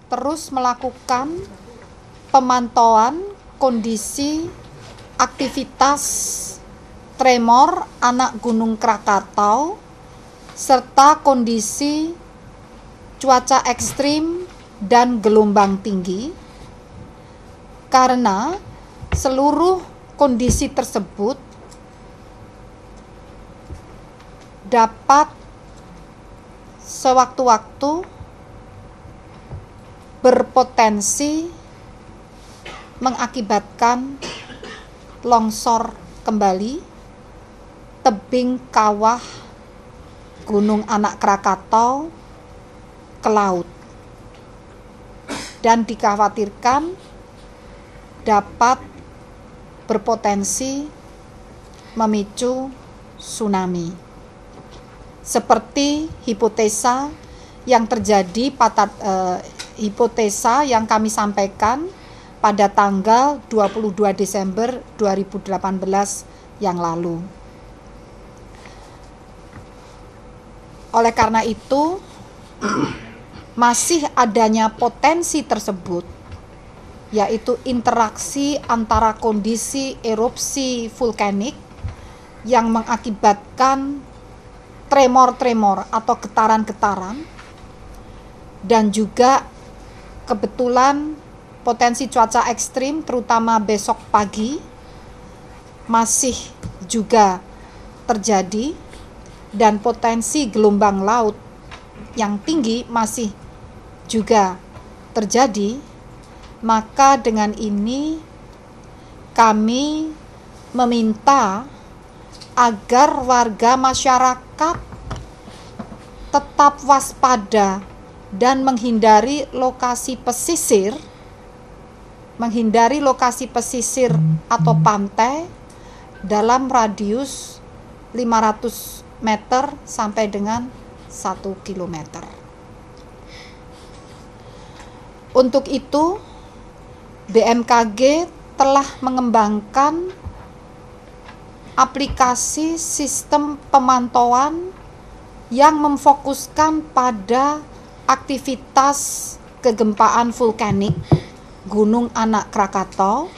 terus melakukan pemantauan kondisi aktivitas tremor anak Gunung Krakatau serta kondisi cuaca ekstrim dan gelombang tinggi, karena seluruh kondisi tersebut dapat sewaktu-waktu berpotensi mengakibatkan longsor kembali tebing kawah Gunung Anak Krakatau ke laut, dan dikhawatirkan dapat berpotensi memicu tsunami. Seperti hipotesa yang terjadi hipotesa yang kami sampaikan pada tanggal 22 Desember 2018 yang lalu. Oleh karena itu, masih adanya potensi tersebut, yaitu interaksi antara kondisi erupsi vulkanik yang mengakibatkan tremor-tremor atau getaran-getaran, dan juga kebetulan potensi cuaca ekstrim terutama besok pagi masih juga terjadi, dan potensi gelombang laut yang tinggi masih juga terjadi. Maka dengan ini kami meminta agar warga masyarakat tetap waspada dan menghindari lokasi pesisir atau pantai dalam radius 500 meter sampai dengan 1 kilometer. Untuk itu, BMKG telah mengembangkan aplikasi sistem pemantauan yang memfokuskan pada aktivitas kegempaan vulkanik Gunung Anak Krakatau,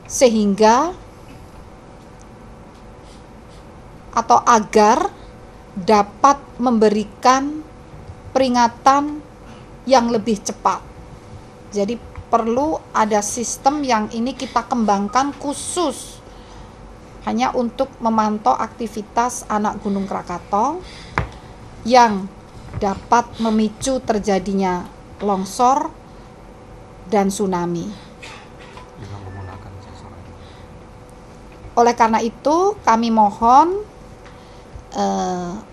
sehingga atau agar dapat memberikan peringatan yang lebih cepat. Jadi perlu ada sistem yang ini kita kembangkan khusus hanya untuk memantau aktivitas anak Gunung Krakatau yang dapat memicu terjadinya longsor dan tsunami. Oleh karena itu, kami mohon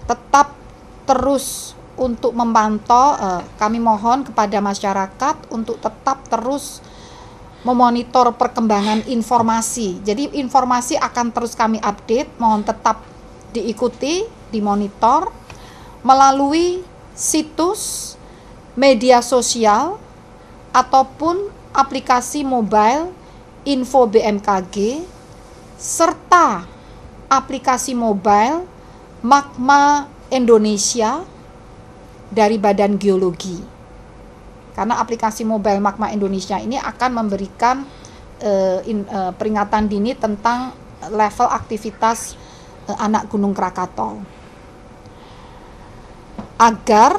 tetap terus untuk memantau, kami mohon kepada masyarakat untuk tetap terus memonitor perkembangan informasi. Jadi informasi akan terus kami update, mohon tetap diikuti, dimonitor melalui situs media sosial ataupun aplikasi mobile Info BMKG serta aplikasi mobile Magma Indonesia dari Badan Geologi. Karena aplikasi mobile Magma Indonesia ini akan memberikan peringatan dini tentang level aktivitas anak Gunung Krakatau, agar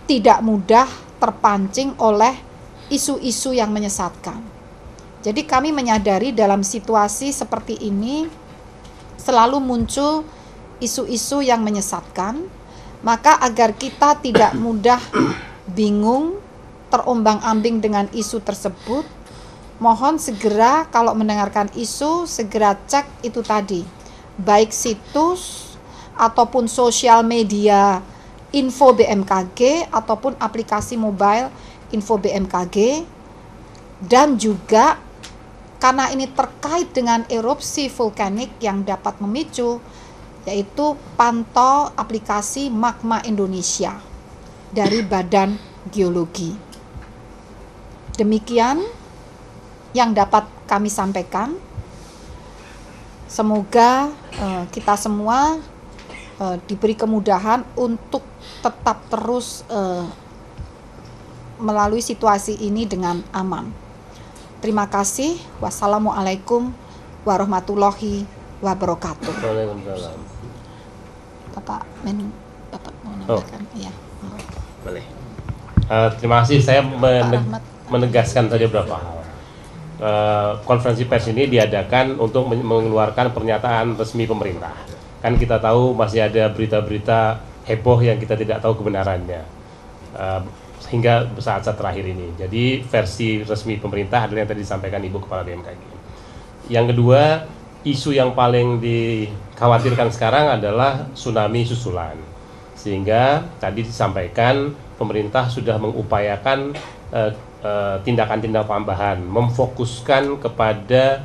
tidak mudah terpancing oleh isu-isu yang menyesatkan. Jadi kami menyadari dalam situasi seperti ini selalu muncul isu-isu yang menyesatkan, maka agar kita tidak mudah bingung, terombang-ambing dengan isu tersebut, mohon segera kalau mendengarkan isu, segera cek itu tadi, baik situs ataupun sosial media Info BMKG ataupun aplikasi mobile Info BMKG, dan juga karena ini terkait dengan erupsi vulkanik yang dapat memicu, yaitu pantau aplikasi Magma Indonesia dari Badan Geologi. Demikian yang dapat kami sampaikan. Semoga kita semua diberi kemudahan untuk tetap terus melalui situasi ini dengan aman. Terima kasih. Wassalamualaikum warahmatullahi wabarakatuh. Waalaikumsalam. Bapak mau menambahkan? Iya. Boleh. Terima kasih. Saya menegaskan saja beberapa hal. Konferensi pers ini diadakan untuk mengeluarkan pernyataan resmi pemerintah. Kan kita tahu masih ada berita-berita heboh yang kita tidak tahu kebenarannya hingga saat-saat terakhir ini. Jadi versi resmi pemerintah adalah yang tadi disampaikan Ibu Kepala BMKG. Yang kedua, isu yang paling dikhawatirkan sekarang adalah tsunami susulan. Sehingga tadi disampaikan pemerintah sudah mengupayakan tindakan-tindakan tambahan, memfokuskan kepada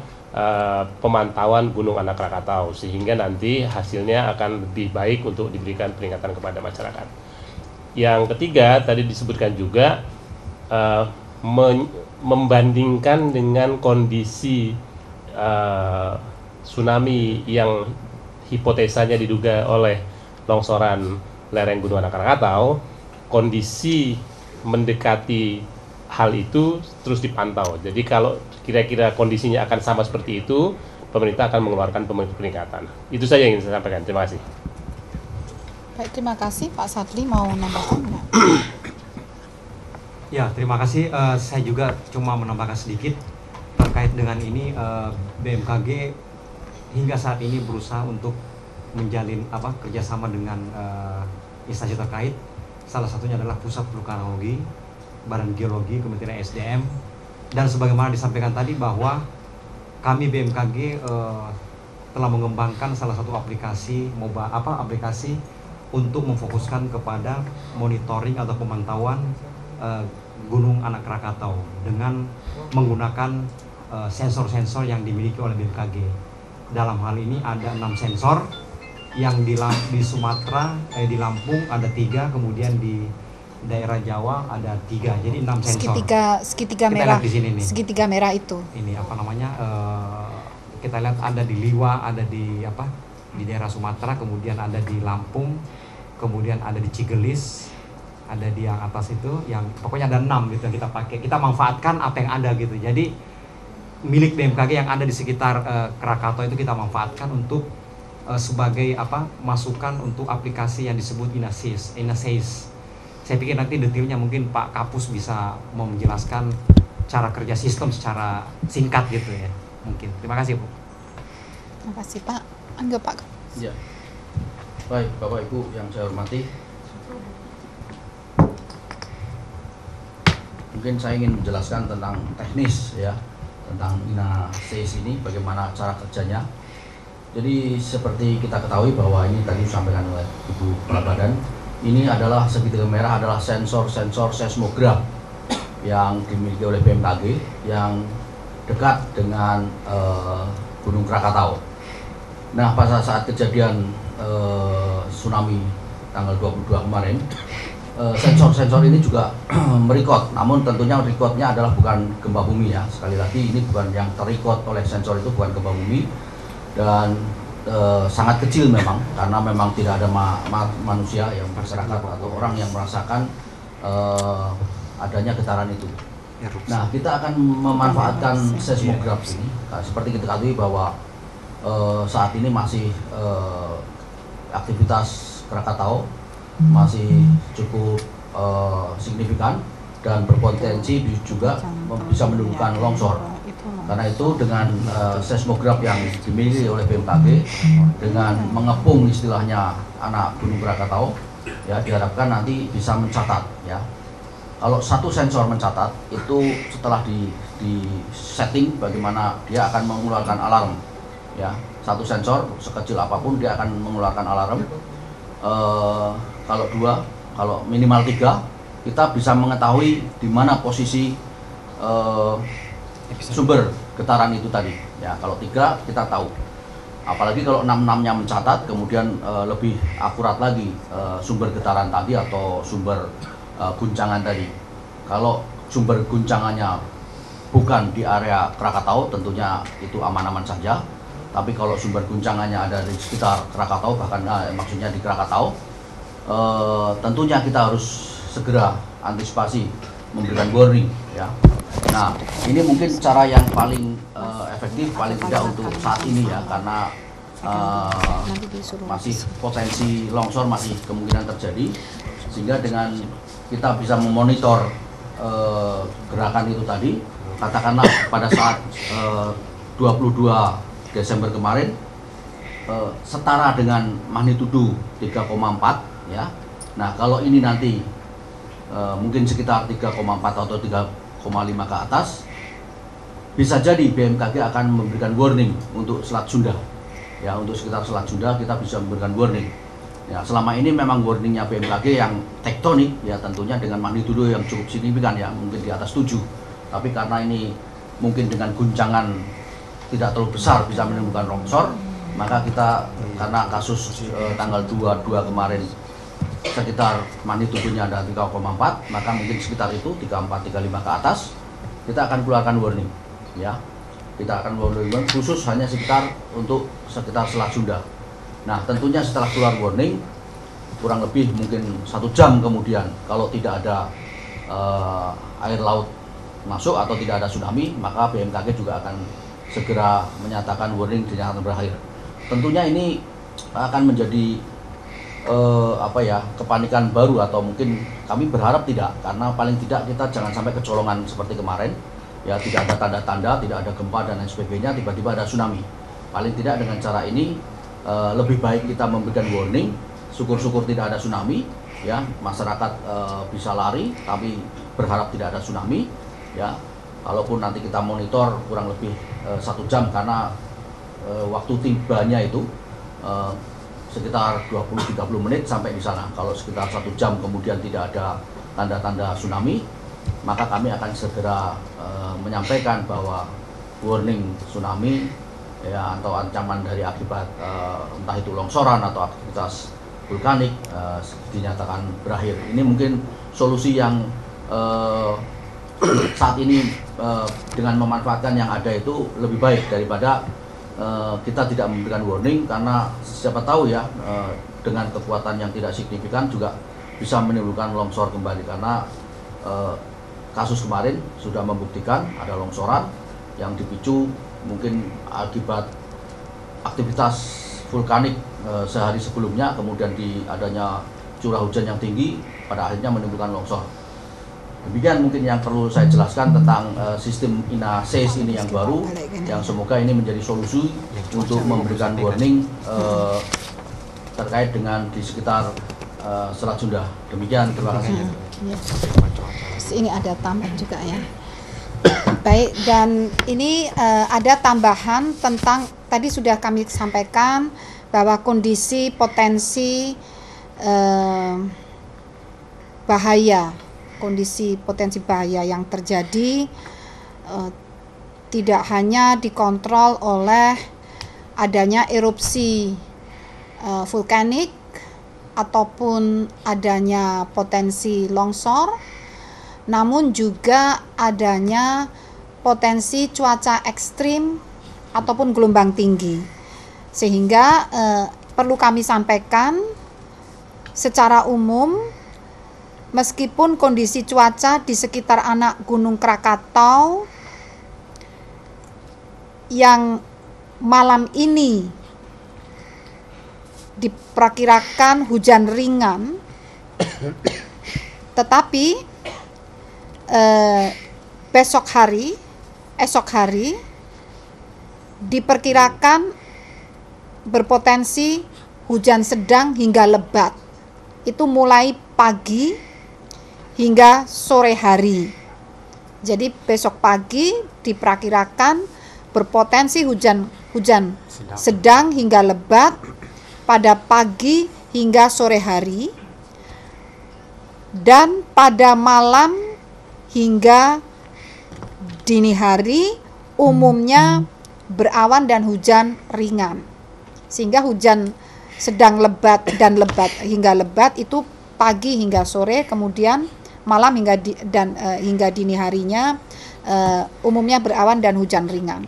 pemantauan Gunung Anak Krakatau, sehingga nanti hasilnya akan lebih baik untuk diberikan peringatan kepada masyarakat. Yang ketiga, tadi disebutkan juga membandingkan dengan kondisi tsunami yang hipotesanya diduga oleh longsoran lereng Gunung Anak Krakatau, kondisi mendekati hal itu terus dipantau. Jadi kalau kira-kira kondisinya akan sama seperti itu, pemerintah akan mengeluarkan peringatan. Itu saja yang ingin saya sampaikan. Terima kasih. Baik, terima kasih. Pak Sadli mau nambahkan nggak? Ya, terima kasih. Saya juga cuma menambahkan sedikit terkait dengan ini. BMKG hingga saat ini berusaha untuk menjalin kerjasama dengan instansi terkait. Salah satunya adalah Pusat Vulkanologi, Badan Geologi, Kementerian SDM, dan sebagaimana disampaikan tadi bahwa kami BMKG telah mengembangkan salah satu aplikasi aplikasi untuk memfokuskan kepada monitoring atau pemantauan Gunung Anak Krakatau dengan menggunakan sensor-sensor yang dimiliki oleh BMKG. Dalam hal ini ada 6 sensor yang di Sumatera, di Lampung ada 3, kemudian di daerah Jawa ada 3, jadi 6 sensor. Segitiga merah. Di sini nih. Segitiga merah itu. Ini kita lihat ada di Liwa, ada di daerah Sumatera, kemudian ada di Lampung, kemudian ada di Cigelis, ada di yang atas itu, yang pokoknya ada 6 gitu yang kita pakai. Kita manfaatkan apa yang ada gitu. Jadi milik BMKG yang ada di sekitar Krakatau itu kita manfaatkan untuk sebagai masukan untuk aplikasi yang disebut INASAIS. Saya pikir nanti detailnya mungkin Pak Kapus bisa mau menjelaskan cara kerja sistem secara singkat gitu ya, mungkin. Terima kasih, Bu. Terima kasih, Pak. Anggap Pak. Ya. Baik, Bapak Ibu yang saya hormati. Mungkin saya ingin menjelaskan tentang teknis ya, tentang INASAIS ini, bagaimana cara kerjanya. Jadi seperti kita ketahui bahwa ini tadi disampaikan oleh Ibu Kepala Badan, ini adalah segitiga merah adalah sensor-sensor seismograf yang dimiliki oleh BMKG yang dekat dengan Gunung Krakatau. Nah, pada saat kejadian tsunami tanggal 22 kemarin, sensor-sensor ini juga merekod, namun tentunya rekodnya adalah bukan gempa bumi ya. Sekali lagi ini bukan yang terrecord oleh sensor itu, bukan gempa bumi. Dan sangat kecil memang, karena memang tidak ada manusia yang masyarakat atau orang yang merasakan adanya getaran itu. Nah, kita akan memanfaatkan seismograf ini. Nah, seperti kita ketahui bahwa saat ini masih aktivitas Krakatau masih cukup signifikan dan berpotensi juga bisa menimbulkan longsor. Karena itu dengan seismograf yang dimiliki oleh BMKG, dengan mengepung istilahnya anak Gunung Krakatau, ya diharapkan nanti bisa mencatat ya. Kalau satu sensor mencatat itu setelah di setting bagaimana dia akan mengeluarkan alarm ya. Satu sensor sekecil apapun dia akan mengeluarkan alarm. Kalau 2, kalau minimal 3, kita bisa mengetahui di mana posisi sumber getaran itu tadi ya. Kalau 3 kita tahu, apalagi kalau 6-6-nya mencatat, kemudian lebih akurat lagi sumber getaran tadi atau sumber guncangan tadi. Kalau sumber guncangannya bukan di area Krakatau, tentunya itu aman-aman saja. Tapi kalau sumber guncangannya ada di sekitar Krakatau, bahkan maksudnya di Krakatau, tentunya kita harus segera antisipasi memberikan warning ya. Nah, ini mungkin cara yang paling efektif paling tidak untuk saat ini ya, karena masih potensi longsor masih kemungkinan terjadi, sehingga dengan kita bisa memonitor gerakan itu tadi, katakanlah pada saat 22 Desember kemarin setara dengan magnitudo 3,4 ya. Nah, kalau ini nanti mungkin sekitar 3,4 atau 3,5 ke atas, bisa jadi BMKG akan memberikan warning untuk Selat Sunda. Ya, untuk sekitar Selat Sunda kita bisa memberikan warning. Ya, selama ini memang warningnya BMKG yang tektonik, ya tentunya dengan magnitudo yang cukup signifikan ya, mungkin di atas 7. Tapi karena ini mungkin dengan guncangan tidak terlalu besar bisa menimbulkan longsor, maka kita karena kasus tanggal 22 kemarin sekitar magnitudonya ada 3,4, maka mungkin sekitar itu 34, 35 ke atas kita akan keluarkan warning ya. Kita akan warning khusus hanya sekitar sekitar Selat Sunda. Nah, tentunya setelah keluar warning kurang lebih mungkin 1 jam kemudian, kalau tidak ada air laut masuk atau tidak ada tsunami, maka BMKG juga akan segera menyatakan warning dinyatakan berakhir. Tentunya ini akan menjadi kepanikan baru, atau mungkin kami berharap tidak, karena paling tidak kita jangan sampai kecolongan seperti kemarin ya, tidak ada tanda-tanda, tidak ada gempa dan lain sebagainya, tiba-tiba ada tsunami. Paling tidak dengan cara ini lebih baik kita memberikan warning, syukur-syukur tidak ada tsunami ya, masyarakat bisa lari, tapi berharap tidak ada tsunami ya. Kalaupun nanti kita monitor kurang lebih 1 jam, karena waktu tibanya itu sekitar 20-30 menit sampai di sana. Kalau sekitar 1 jam kemudian tidak ada tanda-tanda tsunami, maka kami akan segera menyampaikan bahwa warning tsunami ya, atau ancaman dari akibat entah itu longsoran atau aktivitas vulkanik dinyatakan berakhir. Ini mungkin solusi yang saat ini dengan memanfaatkan yang ada itu lebih baik daripada kita tidak memberikan warning, karena siapa tahu ya dengan kekuatan yang tidak signifikan juga bisa menimbulkan longsor kembali, karena kasus kemarin sudah membuktikan ada longsoran yang dipicu mungkin akibat aktivitas vulkanik sehari sebelumnya, kemudian adanya curah hujan yang tinggi pada akhirnya menimbulkan longsor. Demikian mungkin yang perlu saya jelaskan tentang sistem INA-SAIS ini yang baru, yang semoga ini menjadi solusi untuk memberikan warning terkait dengan di sekitar Selat Sunda. Demikian, terima kasih. Ini ada tambahan juga ya. Baik, dan ini ada tambahan tentang tadi sudah kami sampaikan bahwa kondisi potensi bahaya yang terjadi tidak hanya dikontrol oleh adanya erupsi vulkanik ataupun adanya potensi longsor, namun juga adanya potensi cuaca ekstrim ataupun gelombang tinggi. Sehingga perlu kami sampaikan secara umum, meskipun kondisi cuaca di sekitar anak Gunung Krakatau yang malam ini diperkirakan hujan ringan, tetapi esok hari diperkirakan berpotensi hujan sedang hingga lebat. Itu mulai pagi hingga sore hari. Jadi besok pagi diperkirakan berpotensi hujan sedang hingga lebat pada pagi hingga sore hari, dan pada malam hingga dini hari umumnya berawan dan hujan ringan. Sehingga hujan sedang lebat dan lebat hingga lebat itu pagi hingga sore, kemudian malam hingga dini harinya umumnya berawan dan hujan ringan.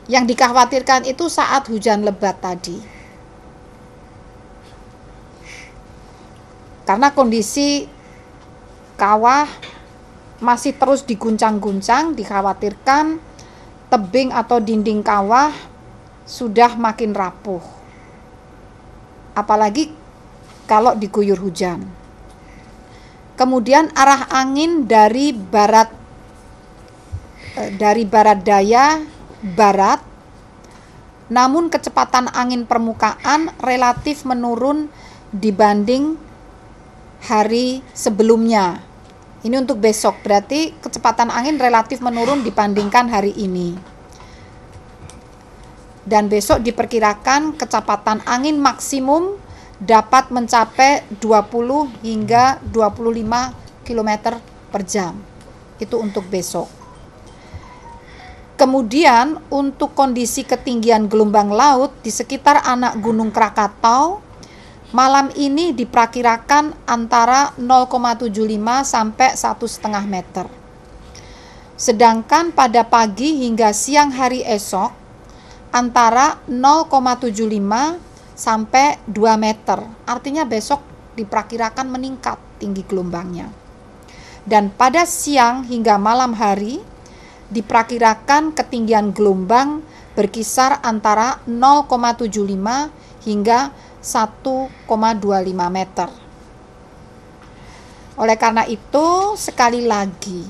Yang dikhawatirkan itu saat hujan lebat tadi. Karena kondisi kawah masih terus diguncang-guncang, dikhawatirkan tebing atau dinding kawah sudah makin rapuh. Apalagi kalau diguyur hujan. Kemudian arah angin dari barat daya barat, namun kecepatan angin permukaan relatif menurun dibanding hari sebelumnya. Ini untuk besok, berarti kecepatan angin relatif menurun dibandingkan hari ini. Dan besok diperkirakan kecepatan angin maksimum dapat mencapai 20 hingga 25 km per jam. Itu untuk besok. Kemudian untuk kondisi ketinggian gelombang laut di sekitar anak Gunung Krakatau, malam ini diperkirakan antara 0,75 sampai 1,5 meter. Sedangkan pada pagi hingga siang hari esok antara 0,75 sampai 2 meter. Artinya besok diperkirakan meningkat tinggi gelombangnya. Dan pada siang hingga malam hari diperkirakan ketinggian gelombang berkisar antara 0,75 hingga 1,25 meter. Oleh karena itu, sekali lagi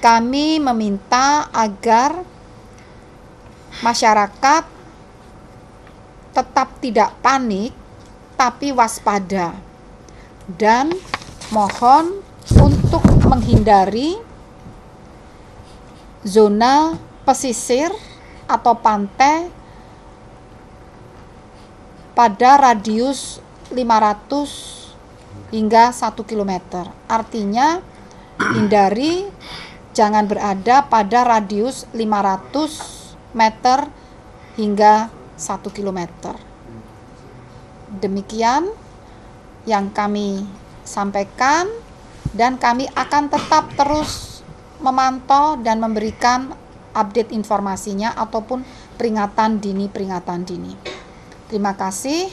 kami meminta agar masyarakat tetap tidak panik tapi waspada, dan mohon untuk menghindari zona pesisir atau pantai pada radius 500 hingga 1 km. Artinya hindari, jangan berada pada radius 500 meter hingga 1 km. Demikian yang kami sampaikan, dan kami akan tetap terus memantau dan memberikan update informasinya ataupun peringatan dini. Terima kasih.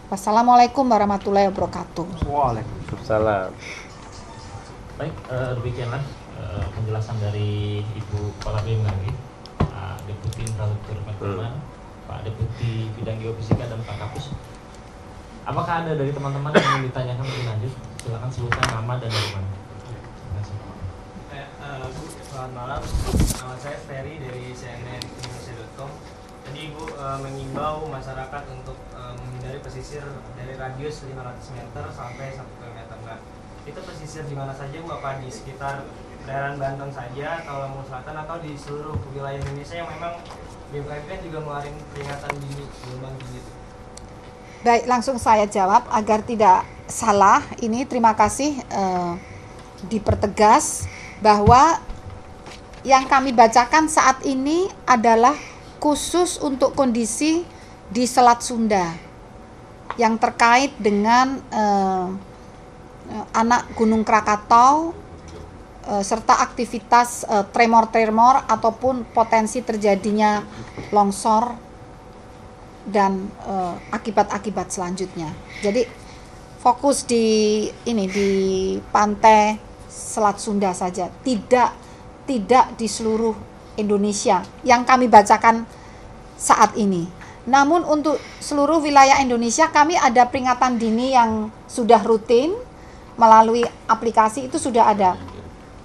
Wassalamualaikum warahmatullahi wabarakatuh. Waalaikumsalam. Baik, demikianlah penjelasan dari Ibu Kepala BMKG, Pak Deputi Infrastruktur Pertama, Pak Deputi Bidang Geofisika, dan Pak Kapus. Apakah ada dari teman-teman yang ingin ditanyakan lebih lanjut? Silakan sebutkan nama dan dari mana. Terima kasih. Selamat malam, nama saya Ferry dari cnnindonesia.com. Tadi Ibu mengimbau masyarakat untuk menghindari pesisir dari radius 500 meter sampai 1 km. Nah, itu pesisir di mana saja Bu? Apa di sekitar daerah Banten saja, atau Lampung Selatan, atau di seluruh wilayah Indonesia yang memang BMKG kan juga ngeluarin peringatan dini gelombang tinggi? Baik, langsung saya jawab agar tidak salah. Ini terima kasih dipertegas bahwa yang kami bacakan saat ini adalah khusus untuk kondisi di Selat Sunda yang terkait dengan anak Gunung Krakatau serta aktivitas tremor-tremor ataupun potensi terjadinya longsor dan akibat-akibat selanjutnya. Jadi fokus di pantai Selat Sunda saja, tidak di seluruh Indonesia yang kami bacakan saat ini. Namun untuk seluruh wilayah Indonesia kami ada peringatan dini yang sudah rutin melalui aplikasi, itu sudah ada.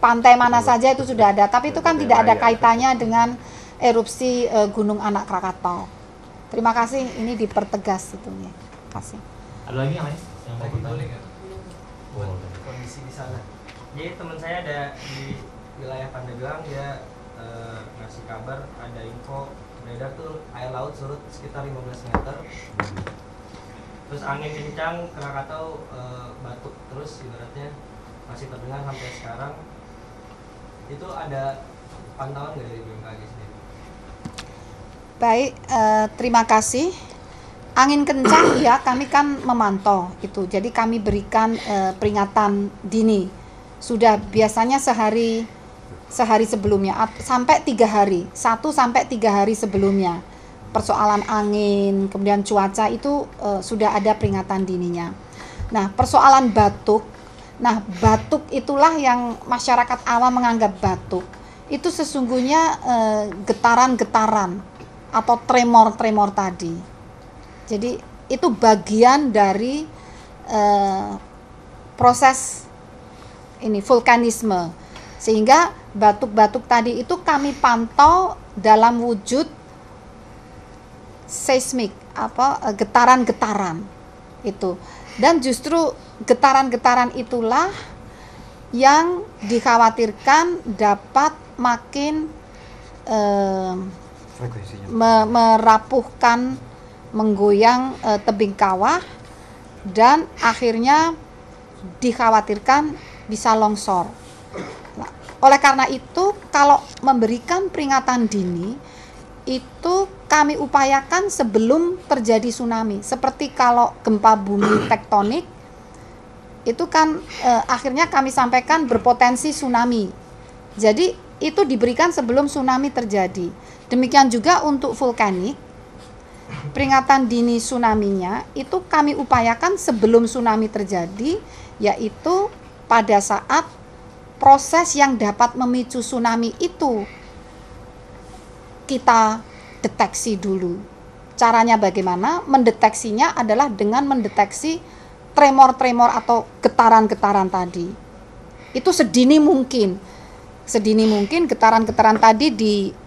Pantai mana saja itu sudah ada, tapi itu kan tidak ada kaitannya dengan erupsi Gunung Anak Krakatau. Terima kasih, ini dipertegas itu ya. Terima kasih. Ada lagi yang lain yang mau bertanya? Boleh. Kondisi di sana. Jadi teman saya ada di wilayah Pandeglang, dia ngasih kabar ada info beredar tuh air laut surut sekitar 15 meter. Terus angin kencang, Krakatau batuk terus, ibaratnya masih terdengar sampai sekarang. Itu ada pantauan nggak dari BMKG sendiri? Baik, terima kasih. Angin kencang ya, kami kan memantau itu. Jadi kami berikan peringatan dini. Sudah biasanya sehari sebelumnya sampai 3 hari, 1 sampai 3 hari sebelumnya. Persoalan angin, kemudian cuaca itu sudah ada peringatan dininya. Nah, persoalan batuk, Nah, batuk itulah yang masyarakat awam menganggap batuk. Itu sesungguhnya getaran-getaran atau tremor-tremor tadi. Jadi itu bagian dari proses ini vulkanisme. Sehingga batuk-batuk tadi itu kami pantau dalam wujud seismik, getaran-getaran itu. Dan justru getaran-getaran itulah yang dikhawatirkan dapat makin merapuhkan, menggoyang tebing kawah, dan akhirnya dikhawatirkan bisa longsor. Nah, oleh karena itu, kalau memberikan peringatan dini itu kami upayakan sebelum terjadi tsunami. Seperti kalau gempa bumi tektonik itu kan akhirnya kami sampaikan berpotensi tsunami. Jadi itu diberikan sebelum tsunami terjadi. Demikian juga untuk vulkanik, peringatan dini tsunami-nya itu kami upayakan sebelum tsunami terjadi, yaitu pada saat proses yang dapat memicu tsunami itu kita deteksi dulu. Caranya bagaimana? Mendeteksinya adalah dengan mendeteksi tremor-tremor atau getaran-getaran tadi. Itu sedini mungkin. Sedini mungkin getaran-getaran tadi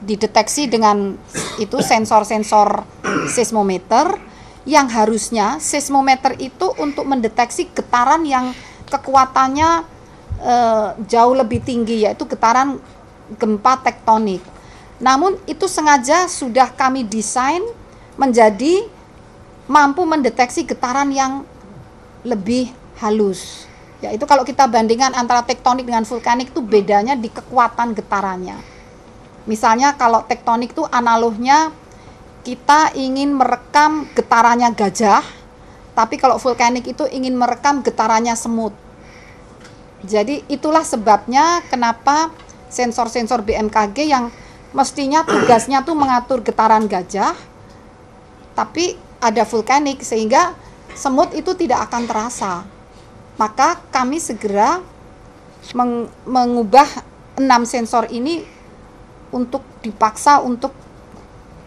dideteksi dengan itu sensor-sensor seismometer, yang harusnya seismometer itu untuk mendeteksi getaran yang kekuatannya jauh lebih tinggi, yaitu getaran gempa tektonik. Namun itu sengaja sudah kami desain menjadi mampu mendeteksi getaran yang lebih halus. Yaitu kalau kita bandingkan antara tektonik dengan vulkanik itu bedanya di kekuatan getarannya. Misalnya kalau tektonik itu analognya kita ingin merekam getarannya gajah, tapi kalau vulkanik itu ingin merekam getarannya semut. Jadi itulah sebabnya kenapa sensor-sensor BMKG yang mestinya tugasnya tuh mengatur getaran gajah, tapi ada vulkanik sehingga semut itu tidak akan terasa. Maka kami segera mengubah 6 sensor ini untuk dipaksa untuk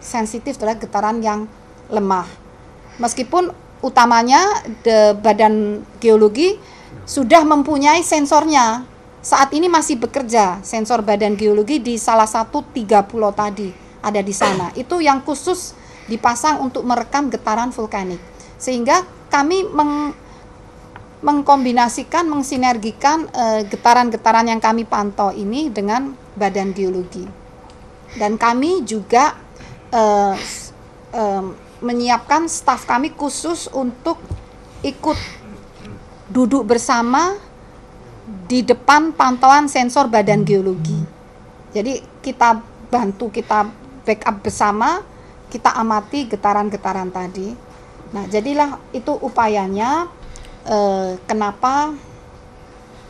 sensitif terhadap getaran yang lemah. Meskipun utamanya Badan Geologi sudah mempunyai sensornya. Saat ini masih bekerja sensor Badan Geologi di salah satu 3 pulau tadi ada di sana. Itu yang khusus dipasang untuk merekam getaran vulkanik. Sehingga kami mengkombinasikan, mensinergikan getaran-getaran yang kami pantau ini dengan Badan Geologi. Dan kami juga menyiapkan staf kami khusus untuk ikut duduk bersama di depan pantauan sensor Badan Geologi. Jadi kita bantu, kita backup bersama, kita amati getaran-getaran tadi. Nah, jadilah itu upayanya. Kenapa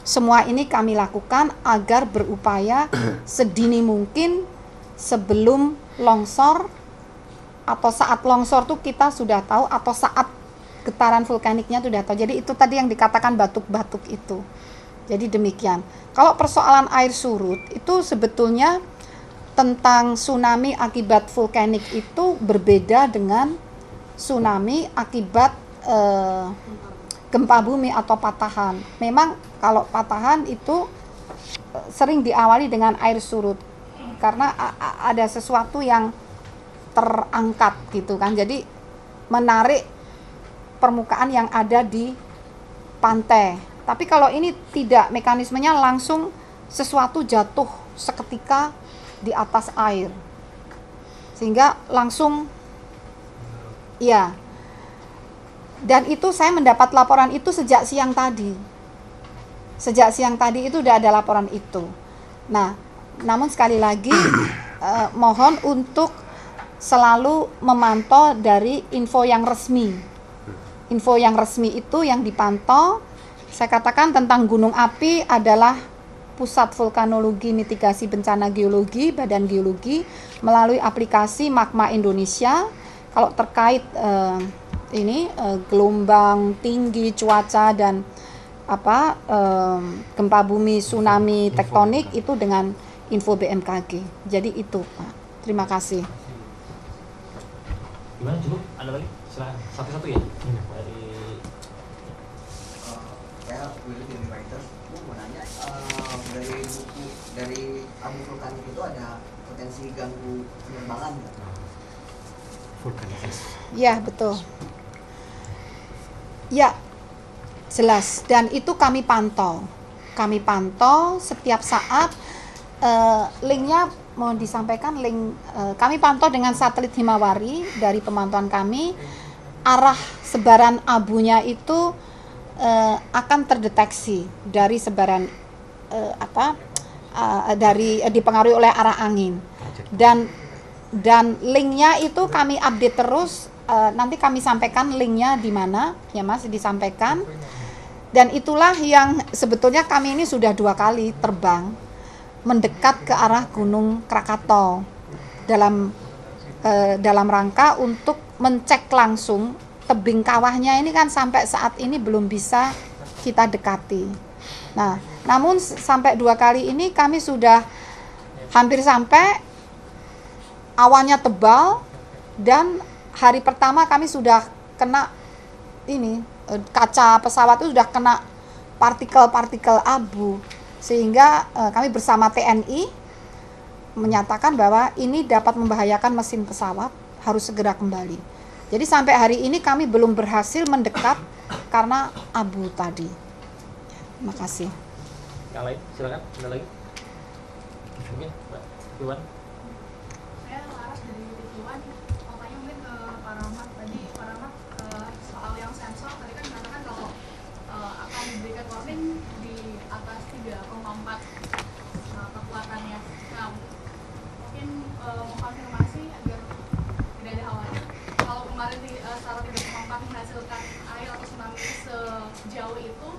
semua ini kami lakukan agar berupaya sedini mungkin sebelum longsor, atau saat longsor tuh kita sudah tahu, atau saat getaran vulkaniknya sudah tahu. Jadi itu tadi yang dikatakan batuk-batuk itu. Jadi demikian. Kalau persoalan air surut itu sebetulnya tentang tsunami akibat vulkanik itu berbeda dengan tsunami akibat gempa bumi atau patahan. Memang kalau patahan itu sering diawali dengan air surut karena ada sesuatu yang terangkat gitu kan. Jadi menarik permukaan yang ada di pantai. Tapi kalau ini tidak, mekanismenya langsung sesuatu jatuh seketika di atas air. Sehingga langsung ya. Dan itu saya mendapat laporan itu sejak siang tadi. Sejak siang tadi itu udah ada laporan itu. Nah, namun sekali lagi mohon untuk selalu memantau dari info yang resmi. Info yang resmi itu yang dipantau. Saya katakan tentang gunung api adalah Pusat Vulkanologi Mitigasi Bencana Geologi, Badan Geologi, melalui aplikasi Magma Indonesia. Kalau terkait gelombang tinggi, cuaca, dan gempa bumi, tsunami, tektonik itu dengan info BMKG. Jadi itu Pak. Terima kasih. Gimana, cukup? Ada lagi? Silakan. Satu-satu ya. Dari saya Willy dari Reuters. Bu mau nanya, dari buku dari abu vulkanik itu ada potensi ganggu penerbangan nggak? Vulkanis. Ya, betul. Ya, jelas. Dan itu kami pantau. Kami pantau setiap saat. Linknya mau disampaikan, link kami pantau dengan satelit Himawari. Dari pemantauan kami, arah sebaran abunya itu akan terdeteksi dari sebaran dari dipengaruhi oleh arah angin. Dan linknya itu kami update terus. Nanti kami sampaikan linknya di mana ya Mas, disampaikan. Dan itulah yang sebetulnya kami ini sudah 2 kali terbang mendekat ke arah Gunung Krakatau dalam rangka untuk mencek langsung tebing kawahnya. Ini kan sampai saat ini belum bisa kita dekati. Nah, namun sampai 2 kali ini kami sudah hampir sampai, awannya tebal, dan hari pertama kami sudah kena ini, kaca pesawat itu sudah kena partikel-partikel abu, sehingga kami bersama TNI menyatakan bahwa ini dapat membahayakan mesin pesawat, harus segera kembali. Jadi sampai hari ini kami belum berhasil mendekat karena abu tadi. Terima kasih. yang lain, silakan. Ada lagi? Mungkin Mbak Iwan. Saya Laras dari Iwan. Mau tanya mungkin ke Pak Rahmat. Tadi Pak Rahmat soal yang sensor tadi kan mengatakan kalau akan diberikan warning di atas 3,4 kekuatannya. Nah, mungkin mau konfirmasi agar tidak ada khawatir. Kalau kemarin secara 3,4 menghasilkan air atau tsunami sejauh itu,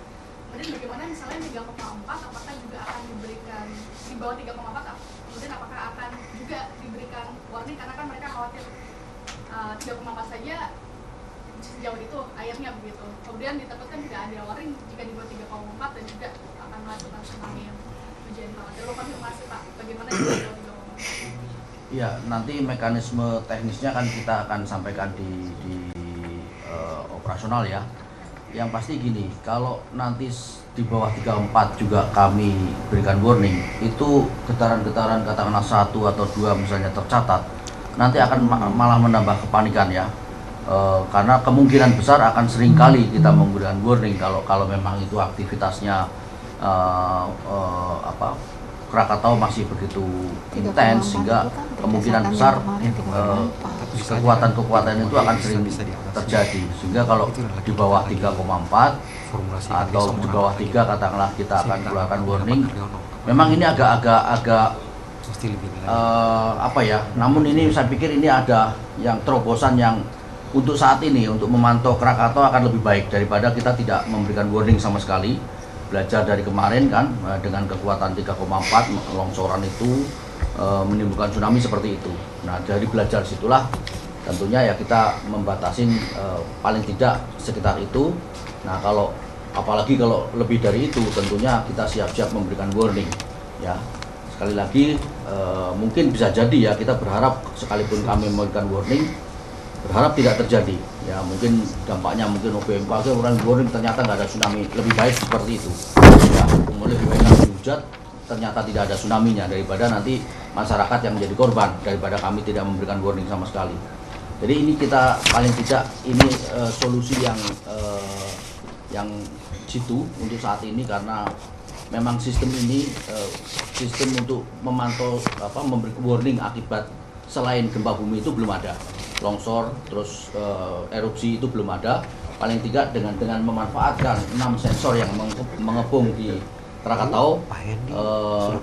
kemudian bagaimana misalnya 3,4 apakah juga akan diberikan di bawah 3,4, kemudian apakah akan juga diberikan warning, karena kan mereka khawatir 3,4 saja sejauh itu airnya begitu, kemudian ditakutkan tidak ada warning jika di bawah 3,4 dan juga akan melakukan tsunami yang menjadi khawatir. Lo konfirmasi Pak, bagaimana di bawah 3,4? Iya, nanti mekanisme teknisnya kan kita akan sampaikan di operasional ya. Yang pasti gini, kalau nanti di bawah 34 juga kami berikan warning, itu getaran-getaran katakanlah 1 atau 2 misalnya tercatat, nanti akan malah menambah kepanikan ya. Karena kemungkinan besar akan sering kali kita memberikan warning kalau memang itu aktivitasnya Krakatau masih begitu intens, sehingga kemungkinan besar kekuatan-kekuatan itu akan sering terjadi, sehingga kalau di bawah 3,4 atau di bawah 3 katakanlah kita akan keluarkan warning. Memang ini agak namun ini saya pikir ini ada yang terobosan yang untuk saat ini untuk memantau Krakatau akan lebih baik daripada kita tidak memberikan warning sama sekali. Belajar dari kemarin kan, dengan kekuatan 3,4 longsoran itu menimbulkan tsunami seperti itu. Nah, dari belajar situlah tentunya ya kita membatasin paling tidak sekitar itu. Nah, apalagi kalau lebih dari itu tentunya kita siap-siap memberikan warning ya. Sekali lagi mungkin bisa jadi ya, kita berharap sekalipun kami memberikan warning, berharap tidak terjadi ya. Mungkin dampaknya mungkin BMKG orang warning ternyata nggak ada tsunami, lebih baik seperti itu ya. Lebih baik kami hujat ternyata tidak ada tsunami-nya daripada nanti masyarakat yang menjadi korban daripada kami tidak memberikan warning sama sekali. Jadi ini kita paling tidak ini solusi yang jitu untuk saat ini, karena memang sistem ini sistem untuk memantau memberi warning akibat selain gempa bumi itu belum ada, longsor terus erupsi itu belum ada. Paling tidak dengan memanfaatkan 6 sensor yang mengepung di Krakatau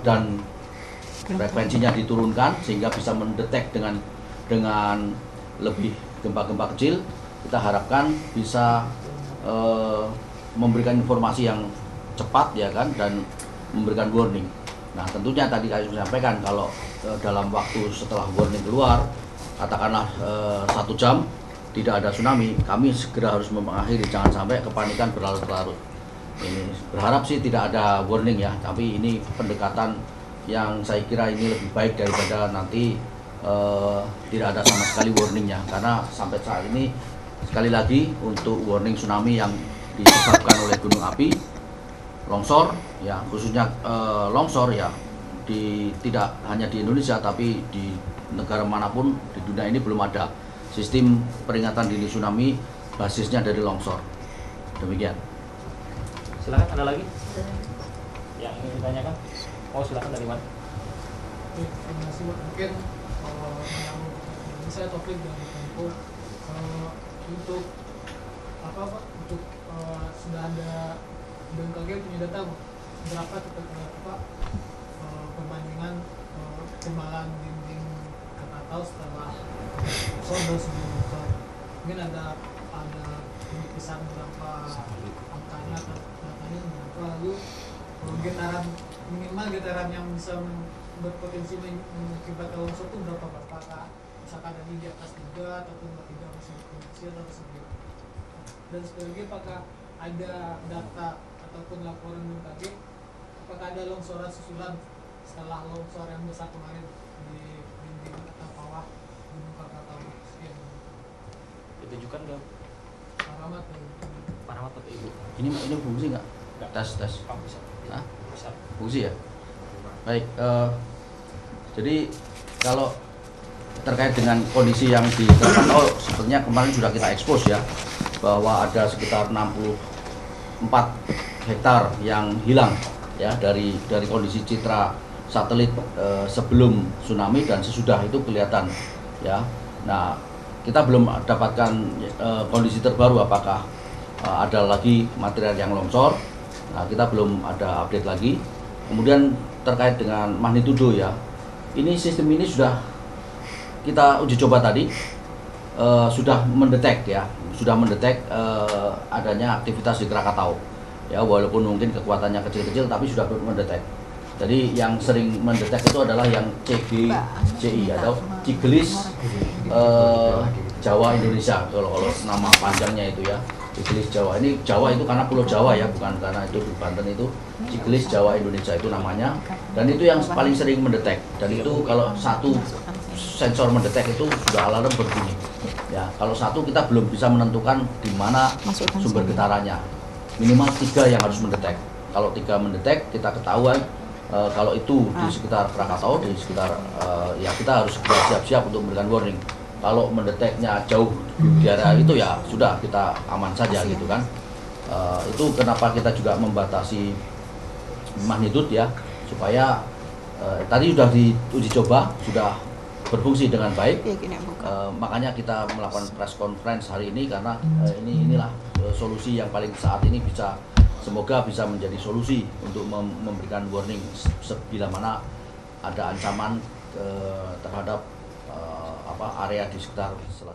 dan frekuensinya diturunkan sehingga bisa mendetek dengan lebih gempa-gempa kecil, kita harapkan bisa memberikan informasi yang cepat ya kan, dan memberikan warning. Nah, tentunya tadi saya sampaikan kalau dalam waktu setelah warning keluar, katakanlah 1 jam tidak ada tsunami, kami segera harus mengakhiri, jangan sampai kepanikan berlarut-larut. Ini berharap sih tidak ada warning ya, tapi ini pendekatan yang saya kira ini lebih baik daripada nanti tidak ada sama sekali warningnya, karena sampai saat ini sekali lagi untuk warning tsunami yang disebabkan oleh gunung api, longsor ya, khususnya longsor ya, tidak hanya di Indonesia tapi di negara manapun di dunia ini belum ada sistem peringatan dini tsunami basisnya dari longsor. Demikian. Silakan, ada lagi yang ingin ditanyakan? Oh, silakan, dari mana? Oke, terima kasih Pak. Mungkin yang saya topik dari Tempo untuk apa Pak? Untuk sudah ada BMKG punya data Pak, berapa perbandingan ketebalan dinding Krakatau setelah longsor sebelum longsor. Mungkin ada kisaran berapa angkanya atau datanya berapa, lalu getaran minimal getaran yang bisa berpotensi mengakibatkan longsor itu berapa Pak? Apakah misalkan ada di atas 3 ataupun 3 masih berpotensi atau seperti. Dan sekali lagi, apakah ada data ataupun laporan BMKG apakah ada longsoran susulan setelah longsor yang besar kemarin di dinding atau bawah Gunung Krakatau? Ditujukan ke Pak Rahmat atau ke Ibu? Ini fungsi nggak? Tes. Oh, bisa. Hah? Bisa. Fungsi ya. Baik. Jadi kalau terkait dengan kondisi yang di Krakatau, sebenarnya kemarin sudah kita ekspos ya, bahwa ada sekitar 64 hektar yang hilang ya dari kondisi citra satelit sebelum tsunami dan sesudah itu kelihatan ya. Nah, kita belum dapatkan kondisi terbaru apakah ada lagi material yang longsor. Nah, kita belum ada update lagi. Kemudian terkait dengan magnitudo ya, ini sistem ini sudah kita uji coba tadi, sudah mendetek adanya aktivitas di Krakatau ya, walaupun mungkin kekuatannya kecil-kecil tapi sudah mendetek. Jadi yang sering mendetek itu adalah yang CGI atau Cigelis Jawa Indonesia, kalau nama panjangnya itu ya, Cigelis Jawa. Ini Jawa itu karena Pulau Jawa ya, bukan karena itu di Banten. Itu Cigelis Jawa Indonesia itu namanya, dan itu yang paling sering mendetek. Dan itu kalau satu sensor mendetek itu sudah alarm berbunyi ya. Kalau satu kita belum bisa menentukan di mana sumber getarannya, minimal 3 yang harus mendetek. Kalau 3 mendetek, kita ketahuan kalau itu di sekitar Krakatau, di sekitar ya kita harus siap-siap untuk memberikan warning. Kalau mendeteknya jauh di area itu ya sudah, kita aman saja gitu kan. Itu kenapa kita juga membatasi magnitude ya, supaya tadi sudah diuji coba, sudah berfungsi dengan baik. Makanya kita melakukan press conference hari ini, karena inilah solusi yang paling saat ini semoga bisa menjadi solusi untuk memberikan warning bila mana ada ancaman terhadap area di sekitar Selat